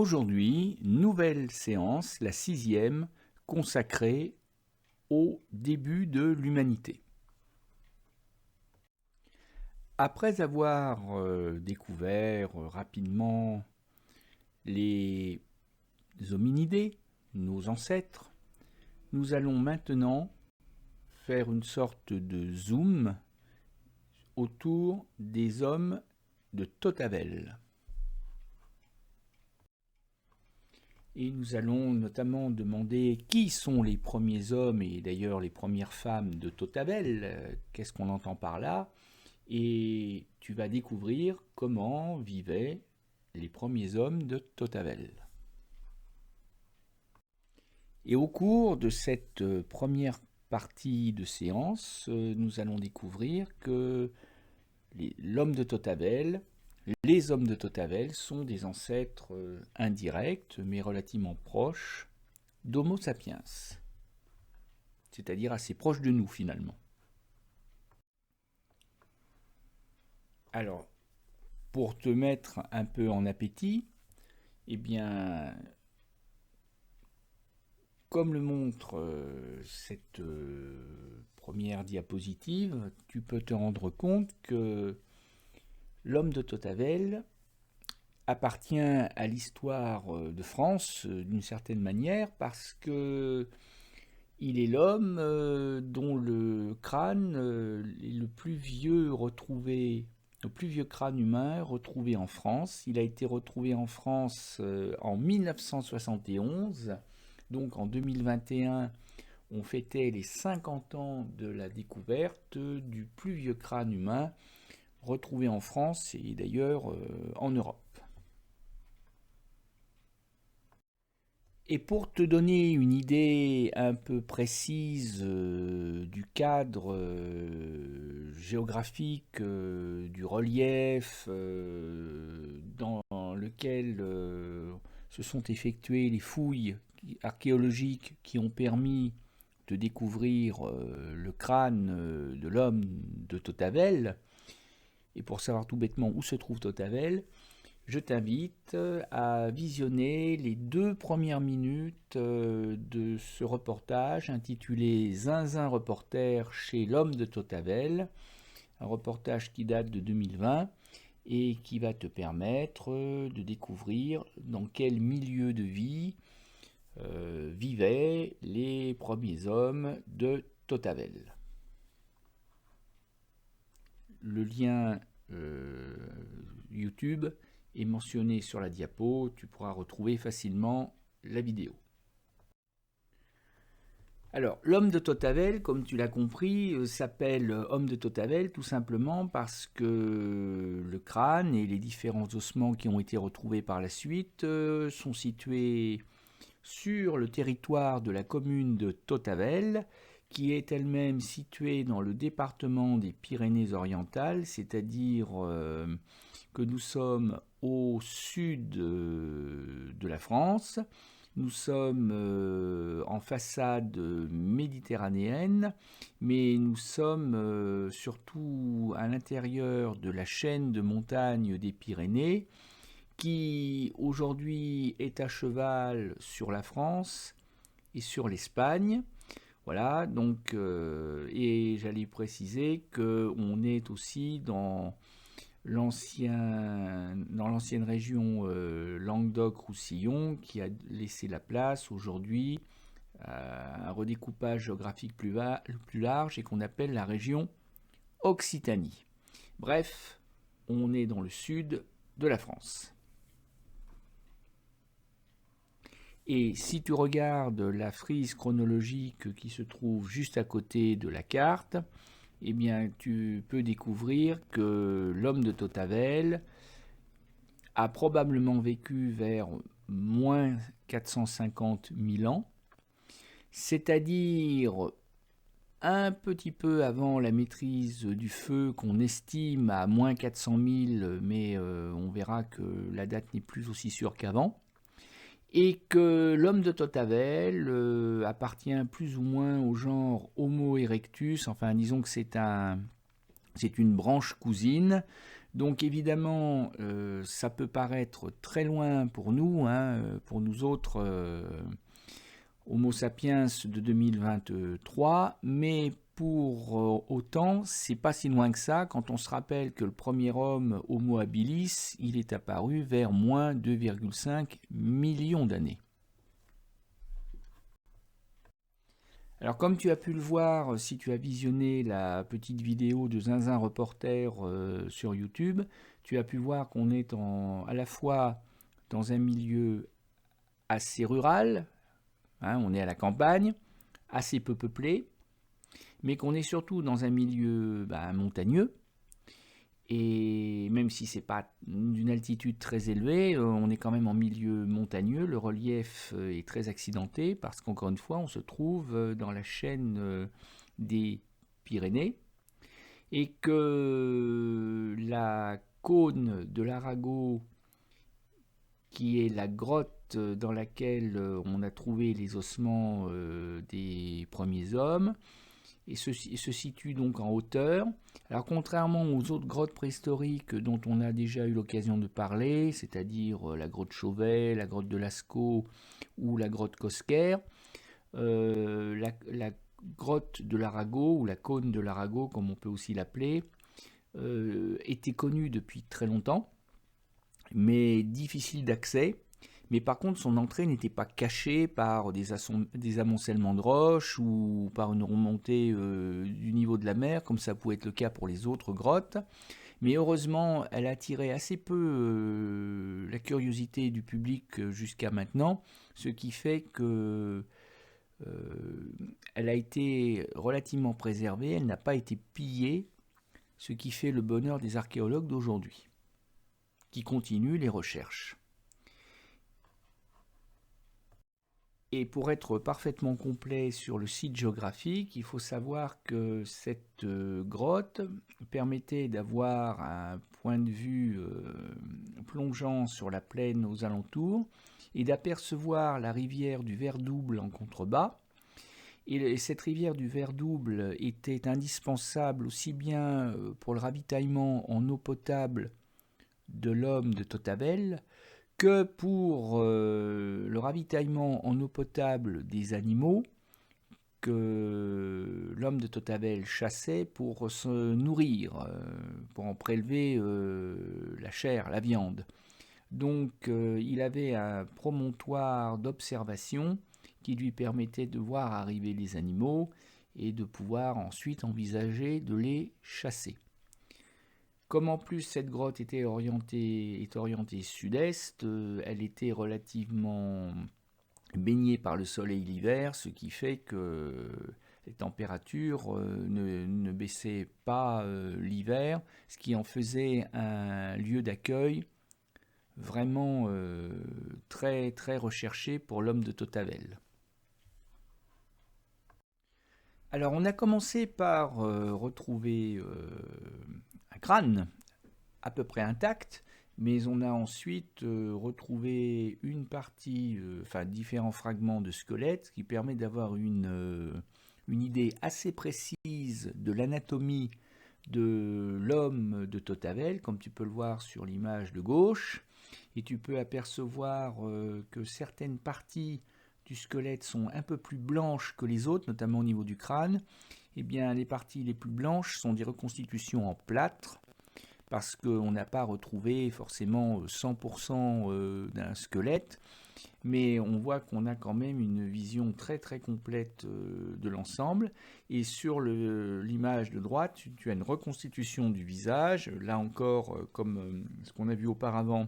Aujourd'hui, nouvelle séance, la 6e, consacrée au début de l'humanité. Après avoir découvert rapidement les hominidés, nos ancêtres, nous allons maintenant faire une sorte de zoom autour des hommes de Totavel. Et nous allons notamment demander qui sont les premiers hommes et d'ailleurs les premières femmes de Totavel, qu'est-ce qu'on entend par là, et tu vas découvrir comment vivaient les premiers hommes de Totavel. Et au cours de cette première partie de séance, nous allons découvrir que l'homme de Totavel, les hommes de Totavel sont des ancêtres indirects, mais relativement proches, d'Homo sapiens, c'est-à-dire assez proches de nous finalement. Alors, pour te mettre un peu en appétit, eh bien, comme le montre cette première diapositive, tu peux te rendre compte que l'homme de Totavel appartient à l'histoire de France d'une certaine manière parce que il est l'homme dont le crâne est le plus vieux crâne humain retrouvé en France. Il a été retrouvé en France en 1971, donc en 2021 on fêtait les 50 ans de la découverte du plus vieux crâne humain retrouvé en France et d'ailleurs en Europe. Et pour te donner une idée un peu précise du cadre géographique, du relief dans lequel se sont effectuées les fouilles archéologiques qui ont permis de découvrir le crâne de l'homme de Totavel, et pour savoir tout bêtement où se trouve Totavel, je t'invite à visionner les 2 premières minutes de ce reportage intitulé Zinzin reporter chez l'homme de Totavel, un reportage qui date de 2020 et qui va te permettre de découvrir dans quel milieu de vie vivaient les premiers hommes de Totavel. Le lien YouTube est mentionné sur la diapo, tu pourras retrouver facilement la vidéo. Alors, l'homme de Totavel, comme tu l'as compris, s'appelle homme de Totavel tout simplement parce que le crâne et les différents ossements qui ont été retrouvés par la suite sont situés sur le territoire de la commune de Totavel, qui est elle-même située dans le département des Pyrénées-Orientales, c'est-à-dire que nous sommes au sud de la France. Nous sommes en façade méditerranéenne, mais nous sommes surtout à l'intérieur de la chaîne de montagnes des Pyrénées, qui aujourd'hui est à cheval sur la France et sur l'Espagne. Voilà, donc, et j'allais préciser qu'on est aussi dans l'ancienne région Languedoc-Roussillon qui a laissé la place aujourd'hui à un redécoupage géographique plus large et qu'on appelle la région Occitanie. Bref, on est dans le sud de la France. Et si tu regardes la frise chronologique qui se trouve juste à côté de la carte, eh bien, tu peux découvrir que l'homme de Totavel a probablement vécu vers moins 450 000 ans, c'est-à-dire un petit peu avant la maîtrise du feu qu'on estime à moins 400 000, mais on verra que la date n'est plus aussi sûre qu'avant. Et que l'homme de Totavel appartient plus ou moins au genre Homo erectus, enfin disons que c'est une branche cousine Donc évidemment, ça peut paraître très loin pour nous, hein, pour nous autres Homo sapiens de 2023, mais pour autant, c'est pas si loin que ça quand on se rappelle que le premier homme, Homo habilis, il est apparu vers moins 2,5 millions d'années. Alors comme tu as pu le voir si tu as visionné la petite vidéo de Zinzin Reporter sur YouTube, tu as pu voir qu'on est à la fois dans un milieu assez rural, hein, on est à la campagne, assez peu peuplé, mais qu'on est surtout dans un milieu montagneux. Et même si c'est pas d'une altitude très élevée, on est quand même en milieu montagneux. Le relief est très accidenté parce qu'encore une fois, on se trouve dans la chaîne des Pyrénées et que la cône de l'Arago, qui est la grotte dans laquelle on a trouvé les ossements des premiers hommes, et se situe donc en hauteur. Alors contrairement aux autres grottes préhistoriques dont on a déjà eu l'occasion de parler, c'est-à-dire la grotte Chauvet, la grotte de Lascaux ou la grotte Cosquer, la grotte de l'Arago ou la cône de l'Arago comme on peut aussi l'appeler, était connue depuis très longtemps, mais difficile d'accès. Mais par contre, son entrée n'était pas cachée par des amoncellements de roches ou par une remontée du niveau de la mer, comme ça pouvait être le cas pour les autres grottes. Mais heureusement, elle a attiré assez peu la curiosité du public jusqu'à maintenant, ce qui fait que elle a été relativement préservée, elle n'a pas été pillée, ce qui fait le bonheur des archéologues d'aujourd'hui, qui continuent les recherches. Et pour être parfaitement complet sur le site géographique, il faut savoir que cette grotte permettait d'avoir un point de vue plongeant sur la plaine aux alentours et d'apercevoir la rivière du Verdouble en contrebas. Et cette rivière du Verdouble était indispensable aussi bien pour le ravitaillement en eau potable de l'homme de Totavel que pour le ravitaillement en eau potable des animaux que l'homme de Totavel chassait pour se nourrir, pour en prélever la chair, la viande. Donc il avait un promontoire d'observation qui lui permettait de voir arriver les animaux et de pouvoir ensuite envisager de les chasser. Comme en plus cette grotte est orientée sud-est, elle était relativement baignée par le soleil l'hiver, ce qui fait que les températures ne baissaient pas l'hiver, ce qui en faisait un lieu d'accueil vraiment très très recherché pour l'homme de Totavel. Alors on a commencé par retrouver un crâne à peu près intact, mais on a ensuite retrouvé une partie, différents fragments de squelette, ce qui permet d'avoir une idée assez précise de l'anatomie de l'homme de Totavel, comme tu peux le voir sur l'image de gauche, et tu peux apercevoir que certaines parties du squelette sont un peu plus blanches que les autres, notamment au niveau du crâne. Eh bien, les parties les plus blanches sont des reconstitutions en plâtre, parce qu'on n'a pas retrouvé forcément 100% d'un squelette, mais on voit qu'on a quand même une vision très très complète de l'ensemble. Et sur l'image de droite, tu as une reconstitution du visage, là encore comme ce qu'on a vu auparavant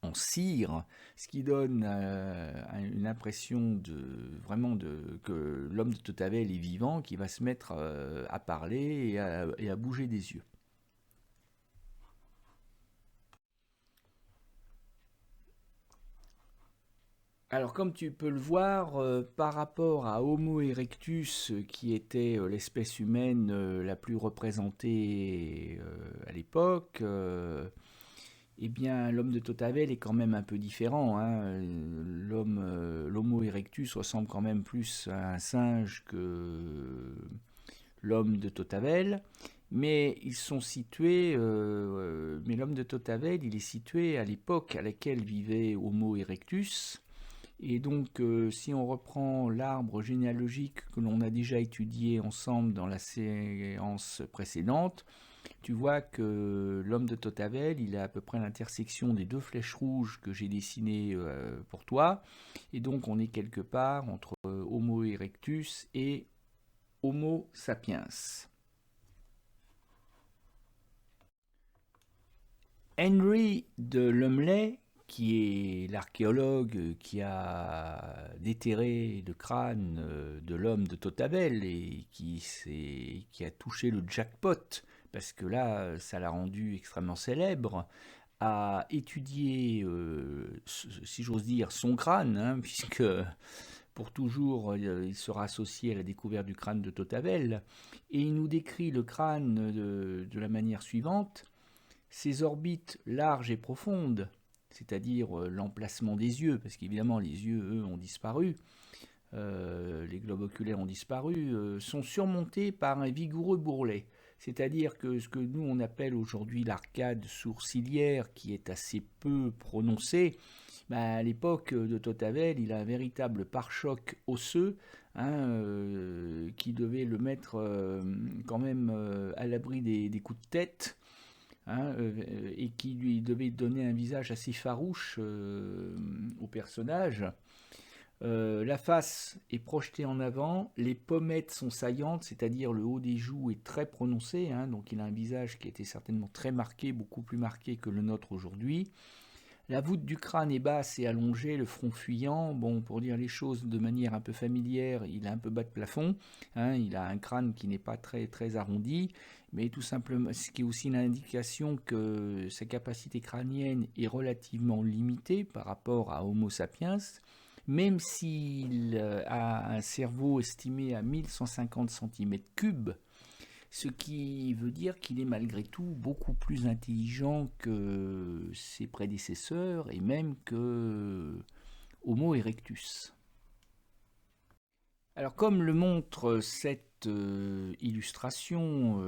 en cire, ce qui donne une impression que l'homme de Totavel est vivant, qui va se mettre à parler et à bouger des yeux. Alors comme tu peux le voir, par rapport à Homo erectus, qui était l'espèce humaine la plus représentée à l'époque, eh bien l'homme de Totavel est quand même un peu différent, hein. L'Homo erectus ressemble quand même plus à un singe que l'homme de Totavel. mais ils sont situés, mais l'homme de Totavel, il est situé à l'époque à laquelle vivait Homo erectus. Et donc, si on reprend l'arbre généalogique que l'on a déjà étudié ensemble dans la séance précédente, tu vois que l'homme de Totavel, il est à peu près à l'intersection des deux flèches rouges que j'ai dessinées pour toi. Et donc, on est quelque part entre Homo erectus et Homo sapiens. Henry de Lumley, qui est l'archéologue qui a déterré le crâne de l'homme de Totavel et qui a touché le jackpot, parce que là, ça l'a rendu extrêmement célèbre, a étudié, si j'ose dire, son crâne, hein, puisque pour toujours, il sera associé à la découverte du crâne de Totavel, et il nous décrit le crâne de la manière suivante. Ces orbites larges et profondes, c'est-à-dire l'emplacement des yeux, parce qu'évidemment les yeux, eux, ont disparu, les globes oculaires ont disparu, sont surmontés par un vigoureux bourrelet. C'est-à-dire que ce que nous on appelle aujourd'hui l'arcade sourcilière, qui est assez peu prononcée, à l'époque de Totavel, il a un véritable pare-choc osseux, hein, qui devait le mettre quand même à l'abri des coups de tête. Hein, et qui lui devait donner un visage assez farouche au personnage. La face est projetée en avant, les pommettes sont saillantes, c'est-à-dire le haut des joues est très prononcé, hein, donc il a un visage qui était certainement très marqué, beaucoup plus marqué que le nôtre aujourd'hui. La voûte du crâne est basse et allongée, le front fuyant. Bon, pour dire les choses de manière un peu familière, il a un peu bas de plafond. Hein, il a un crâne qui n'est pas très, très arrondi, mais tout simplement, ce qui est aussi l'indication que sa capacité crânienne est relativement limitée par rapport à Homo sapiens, même s'il a un cerveau estimé à 1150 cm3, ce qui veut dire qu'il est malgré tout beaucoup plus intelligent que ses prédécesseurs et même que Homo erectus. Alors comme le montre cette illustration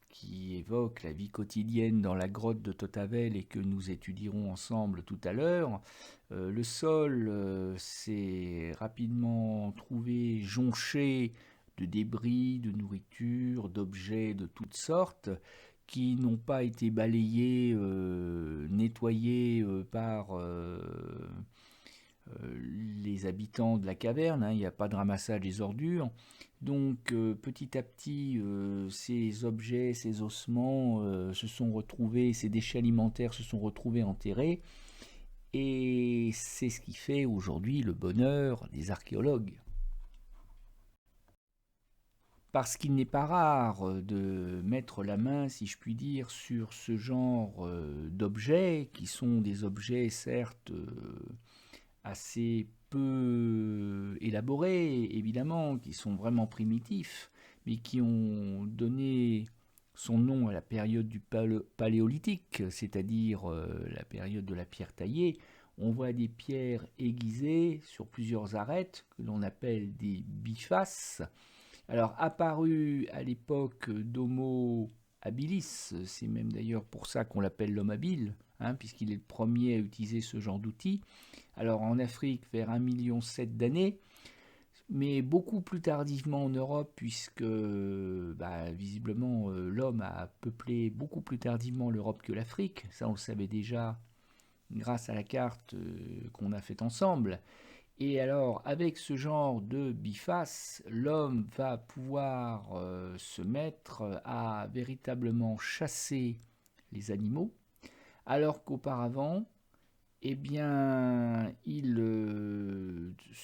qui évoque la vie quotidienne dans la grotte de Totavel et que nous étudierons ensemble tout à l'heure, le sol s'est rapidement trouvé jonché de débris, de nourriture, d'objets de toutes sortes qui n'ont pas été balayés, nettoyés par les habitants de la caverne, hein, il n'y a pas de ramassage des ordures. Donc petit à petit, ces objets, ces ossements se sont retrouvés, ces déchets alimentaires se sont retrouvés enterrés. Et c'est ce qui fait aujourd'hui le bonheur des archéologues. Parce qu'il n'est pas rare de mettre la main, si je puis dire, sur ce genre d'objets, qui sont des objets certes assez peu élaborés, évidemment, qui sont vraiment primitifs, mais qui ont donné son nom à la période du paléolithique, c'est-à-dire la période de la pierre taillée. On voit des pierres aiguisées sur plusieurs arêtes, que l'on appelle des bifaces. Alors, apparu à l'époque d'Homo habilis, c'est même d'ailleurs pour ça qu'on l'appelle l'homme habile, hein, puisqu'il est le premier à utiliser ce genre d'outils. Alors en Afrique, vers 1,7 million d'années, mais beaucoup plus tardivement en Europe, puisque visiblement l'homme a peuplé beaucoup plus tardivement l'Europe que l'Afrique. Ça, on le savait déjà grâce à la carte qu'on a faite ensemble. Et alors, avec ce genre de biface, l'homme va pouvoir se mettre à véritablement chasser les animaux, alors qu'auparavant, eh bien, il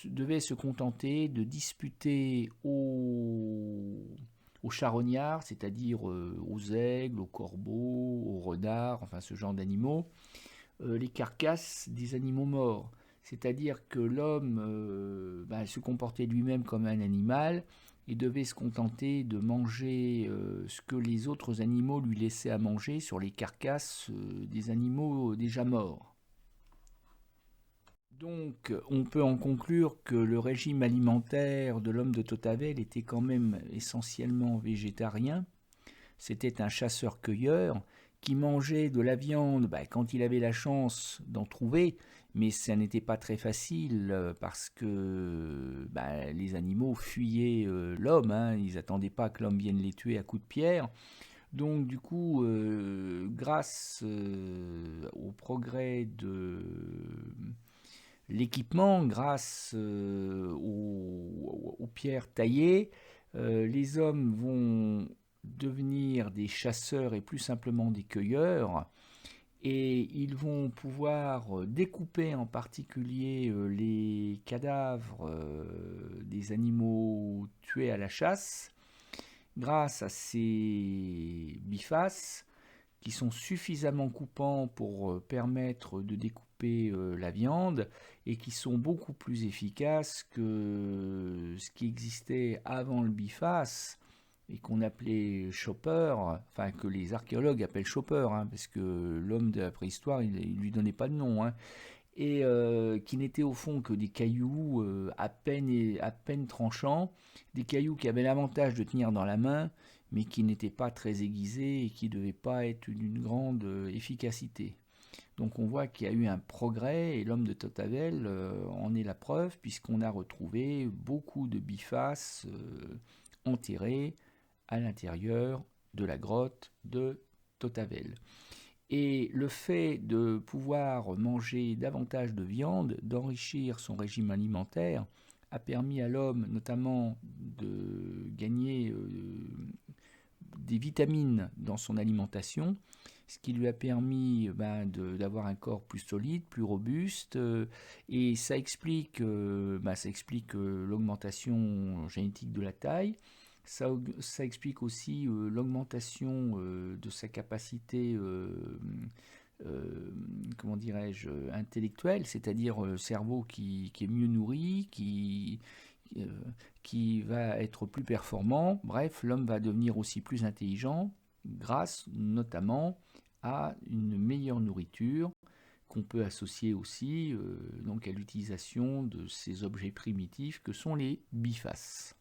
devait se contenter de disputer aux charognards, c'est-à-dire aux aigles, aux corbeaux, aux renards, enfin ce genre d'animaux, les carcasses des animaux morts. C'est-à-dire que l'homme se comportait lui-même comme un animal et devait se contenter de manger ce que les autres animaux lui laissaient à manger sur les carcasses des animaux déjà morts. Donc, on peut en conclure que le régime alimentaire de l'homme de Totavel était quand même essentiellement végétarien, c'était un chasseur-cueilleur qui mangeait de la viande quand il avait la chance d'en trouver, mais ça n'était pas très facile parce que les animaux fuyaient l'homme, hein, ils n'attendaient pas que l'homme vienne les tuer à coups de pierre. Donc du coup, grâce au progrès de l'équipement, grâce aux pierres taillées, les hommes vont devenir des chasseurs et plus simplement des cueilleurs, et ils vont pouvoir découper en particulier les cadavres des animaux tués à la chasse grâce à ces bifaces qui sont suffisamment coupants pour permettre de découper la viande et qui sont beaucoup plus efficaces que ce qui existait avant le biface et qu'on appelait chopper, enfin que les archéologues appellent chopper, hein, parce que l'homme de la préhistoire, il lui donnait pas de nom, hein, et qui n'étaient au fond que des cailloux à peine tranchants, des cailloux qui avaient l'avantage de tenir dans la main, mais qui n'étaient pas très aiguisés et qui ne devaient pas être d'une grande efficacité. Donc on voit qu'il y a eu un progrès, et l'homme de Totavel en est la preuve, puisqu'on a retrouvé beaucoup de bifaces enterrés à l'intérieur de la grotte de Totavel. Et le fait de pouvoir manger davantage de viande, d'enrichir son régime alimentaire, a permis à l'homme notamment de gagner des vitamines dans son alimentation, ce qui lui a permis d'avoir un corps plus solide, plus robuste, et ça explique l'augmentation génétique de la taille. Ça explique aussi l'augmentation de sa capacité comment dirais-je, intellectuelle, c'est-à-dire le cerveau qui est mieux nourri, qui va être plus performant. Bref, l'homme va devenir aussi plus intelligent grâce notamment à une meilleure nourriture qu'on peut associer aussi donc à l'utilisation de ces objets primitifs que sont les bifaces.